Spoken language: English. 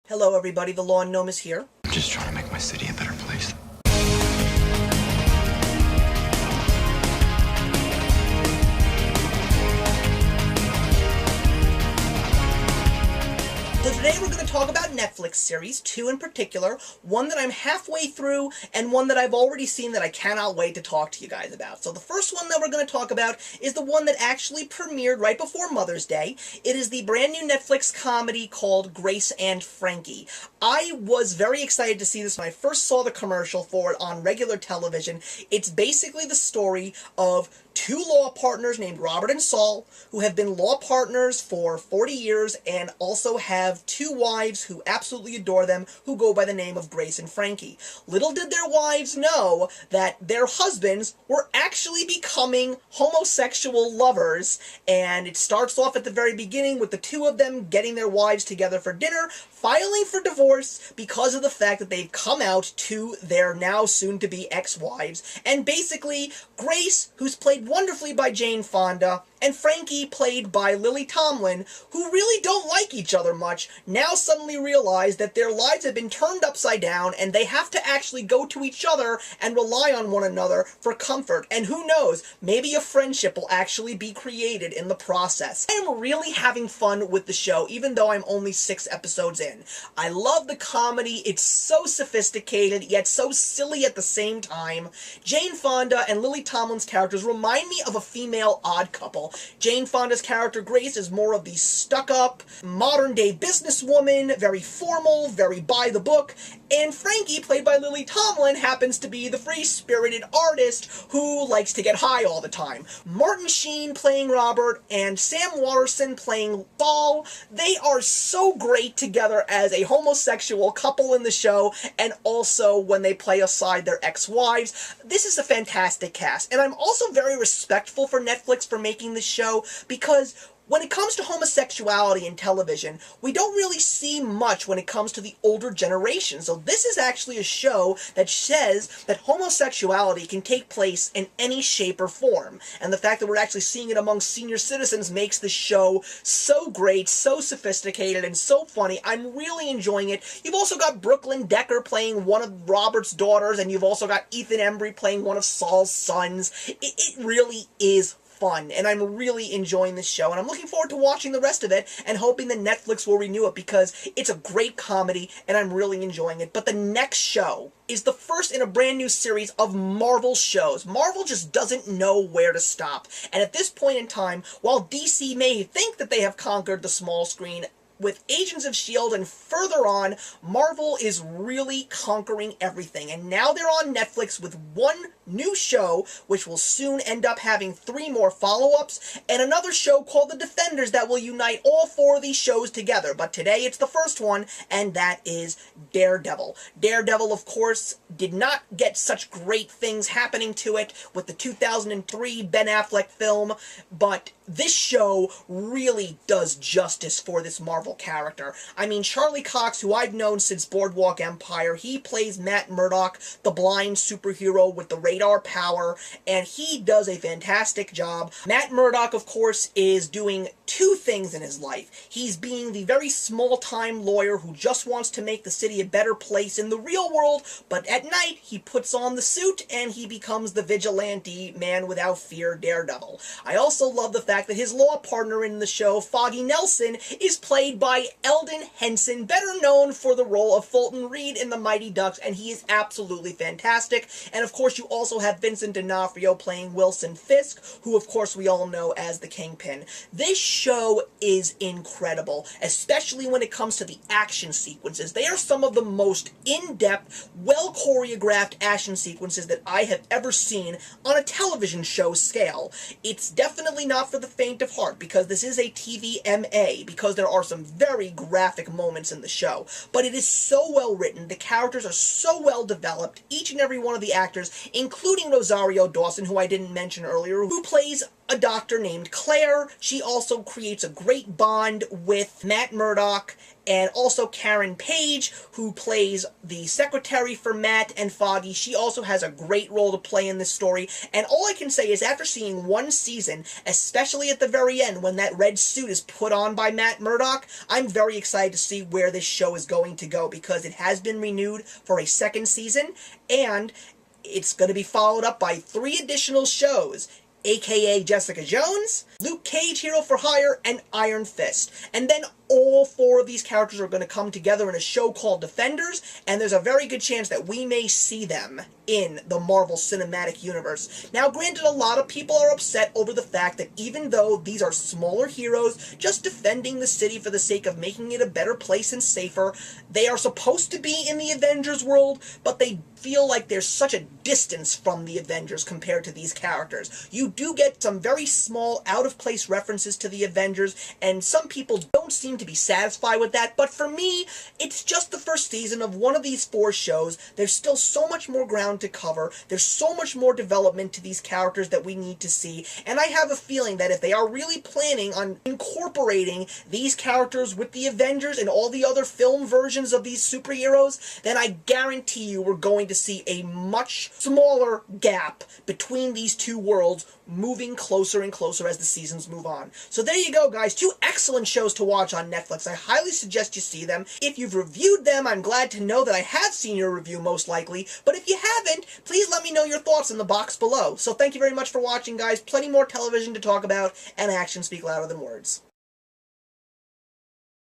Hello everybody, the Lawn Gnome is here. I'm just trying to make my city a better place. So today we're going to talk about Netflix series, two in particular, one that I'm halfway through and one that I've already seen that I cannot wait to talk to you guys about. So the first one that we're going to talk about is the one that actually premiered right before Mother's Day. It is the brand new Netflix comedy called Grace and Frankie. I was very excited to see this when I first saw the commercial for it on regular television. It's basically the story of two law partners named Robert and Saul, who have been law partners for 40 years and also have two wives who absolutely adore them, who go by the name of Grace and Frankie. Little did their wives know that their husbands were actually becoming homosexual lovers, and it starts off at the very beginning with the two of them getting their wives together for dinner, filing for divorce because of the fact that they've come out to their now soon-to-be ex-wives, and basically Grace, who's played wonderfully by Jane Fonda, and Frankie, played by Lily Tomlin, who really don't like each other much, now suddenly realize that their lives have been turned upside down and they have to actually go to each other and rely on one another for comfort. And who knows, maybe a friendship will actually be created in the process. I am really having fun with the show, even though I'm only 6 episodes in. I love the comedy. It's so sophisticated, yet so silly at the same time. Jane Fonda and Lily Tomlin's characters remind me of a female odd couple. Jane Fonda's character Grace is more of the stuck-up, modern-day businesswoman, very formal, very by-the-book, and Frankie, played by Lily Tomlin, happens to be the free-spirited artist who likes to get high all the time. Martin Sheen playing Robert and Sam Waterston playing Saul, they are so great together as a homosexual couple in the show, and also when they play aside their ex-wives. This is a fantastic cast, and I'm also very respectful for Netflix for making this show, because when it comes to homosexuality in television, we don't really see much when it comes to the older generation. So this is actually a show that says that homosexuality can take place in any shape or form. And the fact that we're actually seeing it among senior citizens makes the show so great, so sophisticated, and so funny. I'm really enjoying it. You've also got Brooklyn Decker playing one of Robert's daughters, and you've also got Ethan Embry playing one of Saul's sons. It really is fun, and I'm really enjoying this show, and I'm looking forward to watching the rest of it and hoping that Netflix will renew it because it's a great comedy and I'm really enjoying it. But the next show is the first in a brand new series of Marvel shows. Marvel just doesn't know where to stop, and at this point in time, while DC may think that they have conquered the small screen, with Agents of S.H.I.E.L.D. and further on, Marvel is really conquering everything. And now they're on Netflix with one new show, which will soon end up having 3 more follow-ups, and another show called The Defenders that will unite all 4 of these shows together. But today it's the first one, and that is Daredevil. Daredevil, of course, did not get such great things happening to it with the 2003 Ben Affleck film, but this show really does justice for this Marvel character. I mean, Charlie Cox, who I've known since Boardwalk Empire, he plays Matt Murdock, the blind superhero with the radar power, and he does a fantastic job. Matt Murdock, of course, is doing 2 things in his life. He's being the very small-time lawyer who just wants to make the city a better place in the real world, but at night he puts on the suit and he becomes the vigilante man without fear Daredevil. I also love the fact that his law partner in the show, Foggy Nelson, is played by Eldon Henson, better known for the role of Fulton Reed in The Mighty Ducks, and he is absolutely fantastic. And of course you also have Vincent D'Onofrio playing Wilson Fisk, who of course we all know as the Kingpin. This show is incredible, especially when it comes to the action sequences. They are some of the most in-depth, well-choreographed action sequences that I have ever seen on a television show scale. It's definitely not for the faint of heart, because this is a TVMA, because there are some very graphic moments in the show, but it is so well written, the characters are so well developed, each and every one of the actors, including Rosario Dawson, who I didn't mention earlier, who plays a doctor named Claire. She also creates a great bond with Matt Murdock, and also Karen Page, who plays the secretary for Matt and Foggy. She also has a great role to play in this story, and all I can say is after seeing one season, especially at the very end when that red suit is put on by Matt Murdock, I'm very excited to see where this show is going to go, because it has been renewed for a second season, and it's going to be followed up by 3 additional shows, aka Jessica Jones, Luke Cage Hero for Hire, and Iron Fist. And then all 4 of these characters are going to come together in a show called Defenders, and there's a very good chance that we may see them in the Marvel Cinematic Universe. Now, granted, a lot of people are upset over the fact that even though these are smaller heroes just defending the city for the sake of making it a better place and safer, they are supposed to be in the Avengers world, but they feel like there's such a distance from the Avengers compared to these characters. You do get some very small, out-of-place references to the Avengers, and some people don't seem to be satisfied with that, but for me, it's just the first season of one of these 4 shows. There's still so much more ground to cover. There's so much more development to these characters that we need to see, and I have a feeling that if they are really planning on incorporating these characters with the Avengers and all the other film versions of these superheroes, then I guarantee you we're going to see a much smaller gap between these 2 worlds, moving closer and closer as the seasons move on. So there you go, guys. 2 excellent shows to watch on Netflix. I highly suggest you see them. If you've reviewed them, I'm glad to know that I have seen your review, most likely. But if you haven't, please let me know your thoughts in the box below. So thank you very much for watching, guys. Plenty more television to talk about, and actions speak louder than words.